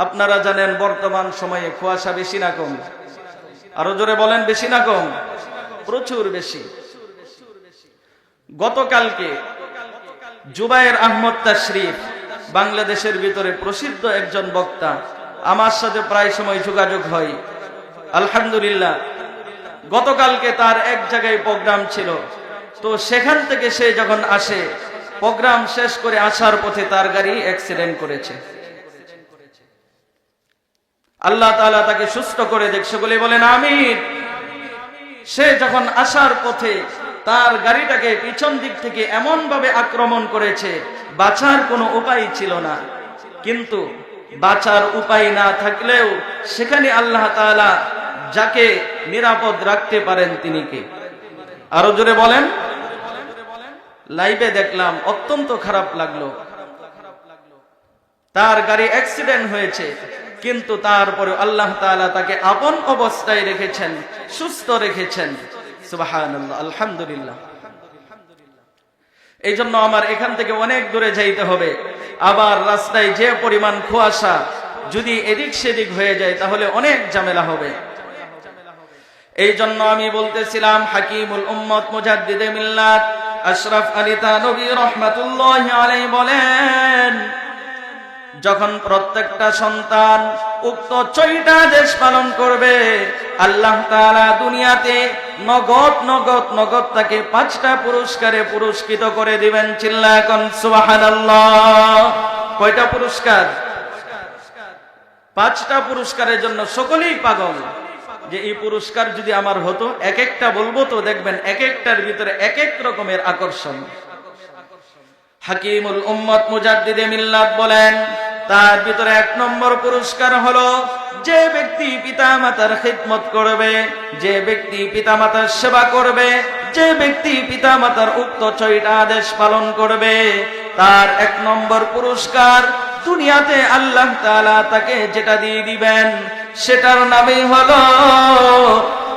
আপনারা জানেন বর্তমান সময়ে কুয়াশা বেশি না কম? আরো জোরে বলেন, বেশি না কম? প্রচুর বেশি। গতকালকে জুবায়ের আহমদ তাশরিফ, বাংলাদেশের ভিতরে প্রসিদ্ধ একজন বক্তা, আমার সাথে প্রায় সময় যোগাযোগ হয়। আলহামদুলিল্লাহ, গতকালকে তার এক জায়গায় প্রোগ্রাম ছিল, তো সেখান থেকে সে যখন আসে, প্রোগ্রাম শেষ করে আসার পথে তার গাড়ি অ্যাক্সিডেন্ট করেছে। আল্লাহ তাআলা তাকে সুস্থ করে দেখছে বলে বলেন আমিন। সে যখন আসার পথে তার গাড়িটাকে পিছন দিক থেকে এমন ভাবে আক্রমণ করেছে, বাঁচার কোনো উপায় ছিল না। কিন্তু বাঁচার উপায় না থাকলেও সেখানে আল্লাহ তাআলা যাকে নিরাপদ রাখতে পারেন তিনি কে? আরো জোরে বলেন। লাইভে দেখলাম, অত্যন্ত খারাপ লাগলো। তার গাড়ি অ্যাক্সিডেন্ট হয়েছে, কিন্তু তারপরে আল্লাহ তাআলা তাকে আপন অবস্থায় রেখেছেন, সুস্থ রেখেছেন। সুবহানাল্লাহ, আলহামদুলিল্লাহ। এই জন্য আমার এখান থেকে অনেক দূরে যাইতে হবে। আবার রাস্তায় যে পরিমাণ কুয়াশা, যদি এদিক সেদিক হয়ে যায় তাহলে অনেক ঝামেলা হবে। এই জন্য আমি বলতেছিলাম, হাকিমুল উম্মত মুজাদ্দিদে মিল্লাত আশরাফ আলী থানভী রাহমাতুল্লাহি আলাইহি বলেন, যখন প্রত্যেকটা সন্তান উক্ত 6টা আদেশ পালন করবে, আল্লাহ তাআলা দুনিয়াতে নগদ নগদ নগদ তাকে 5টা পুরস্কারে পুরস্কৃত করে দিবেন। চিল্লায়া কোন সুবহানাল্লাহ। কয়টা পুরস্কার? 5টা পুরস্কারের জন্য সকলেই পাগল যে এই পুরস্কার যদি আমার হতো। এক একটা বলবো তো দেখবেন এক একটার ভিতরে এক এক রকমের আকর্ষণ। হাকিমুল উম্মত মুজাদ্দিদে মিল্লাত বলেন, তার ভিতরে 1 নম্বর পুরস্কার হলো যে ব্যক্তি পিতামাতার খিদমত করবে, যে ব্যক্তি পিতামাতার সেবা করবে, যে ব্যক্তি পিতামাতার উক্ত 6টা আদেশ পালন করবে, তার 1 নম্বর পুরস্কার দুনিয়াতে আল্লাহ তাআলা তাকে যেটা দিয়ে দিবেন সেটার নামই হলো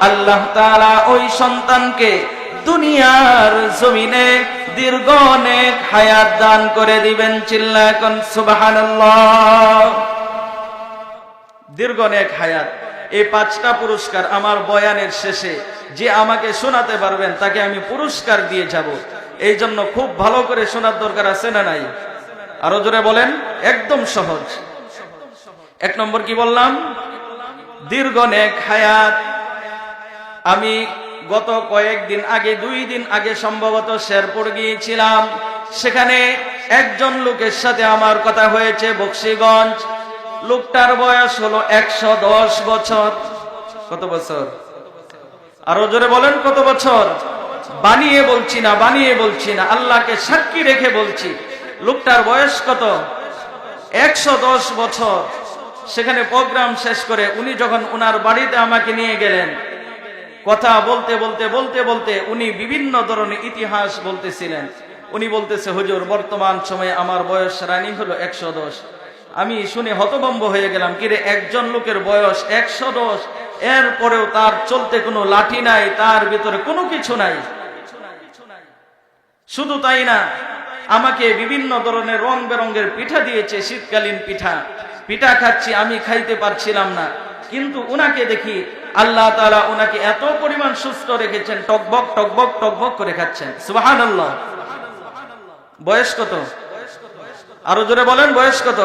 আল্লাহ তাআলা ওই সন্তানকে দুনিয়ার জমিনে দীর্ঘ অনেক হায়াত দান করে দিবেন। চিল্লায়া কোন সুবহানাল্লাহ। দীর্ঘ অনেক হায়াত। এই 5টা পুরস্কার আমার বয়ানের শেষে যে আমাকে শোনাতে পারবেন তাকে আমি পুরস্কার দিয়ে যাব। এই জন্য খুব ভালো করে শোনার দরকার আছে না নাই? আরো জোরে বলেন। একদম সহজ। 1 নম্বর কি বললাম? দীর্ঘ অনেক হায়াত। আমি গত কয়েকদিন আগে, 2 দিন আগে সম্ভবত শেরপুর গিয়েছিলাম। সেখানে একজন লোকের সাথে আমার কথা হয়েছে, বকশীগঞ্জ। লোকটার বয়স হলো 110 বছর। কত বছর? আরো জোরে বলেন, কত বছর? বানিয়ে বলছি না, বানিয়ে বলছি না, আল্লাহকে সাক্ষী রেখে বলছি। লোকটার বয়স কত? 110 বছর। সেখানে প্রোগ্রাম শেষ করে উনি যখন উনার বাড়িতে আমাকে নিয়ে গেলেন, কথা বলতে বলতে বলতে বলতে উনি বিভিন্ন ধরনের ইতিহাস বলতেছিলেন। উনি বলতেছে, হুজুর বর্তমান সময়ে আমার বয়স রানিং হলো 110। আমি শুনে হতভম্ব হয়ে গেলাম, কিরে একজন লোকের বয়স 110, এরপরেও তার চলতে কোনো লাঠি নাই, তার ভিতরে কোনো কিছু নাই। শুধু তাই না, আমাকে বিভিন্ন ধরনের রং বেরঙের পিঠা দিয়েছে, শীতকালীন পিঠা। পিঠা খাচ্ছি, আমি খাইতে পারছিলাম না। কিন্তু উনাকে দেখি আল্লাহ তাআলা উনাকে এত পরিমাণ সুস্থ রেখেছেন, টকবক টকবক টকবক করে খাচ্ছেন। সুবহানাল্লাহ। বয়স কত? আরো জোরে বলেন, বয়স কত?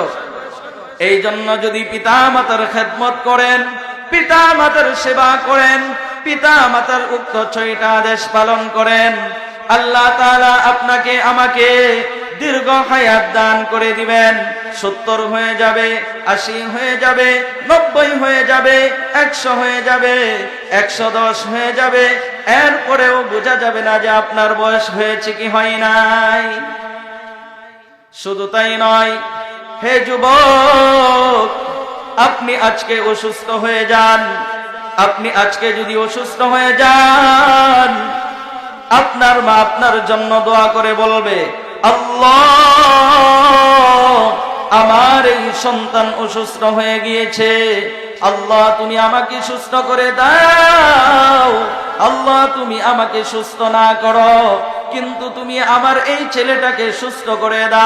এই জন্য যদি পিতা মাতার খেদমত করেন, পিতা মাতার সেবা করেন, পিতা মাতার উক্ত 6টা আদেশ পালন করেন, আল্লাহ তাআলা আপনাকে আমাকে দীর্ঘ হায়াত দান করে দিবেন। 70 হয়ে যাবে, 80 হয়ে যাবে, 90 হয়ে যাবে, 100 হয়ে যাবে, 110 হয়ে যাবে। এরপরেও বোঝা যাবে না যে আপনার বয়স হয়েছে কি হয় নাই। শুধু তাই নয়, হে যুবক, আপনি আজকে অসুস্থ হয়ে যান, আপনি আজকে যদি অসুস্থ হয়ে যান, আপনার মা আপনার জন্য দোয়া করে বলবে, আল্লাহ আমার এই সন্তান অসুস্থ হয়ে গিয়েছে, আল্লাহ তুমি আমাকে সুস্থ করে দাও। আল্লাহ তুমি আমাকে সুস্থ না করো, কিন্তু তুমি আমার এই ছেলেটাকে সুস্থ করে দাও।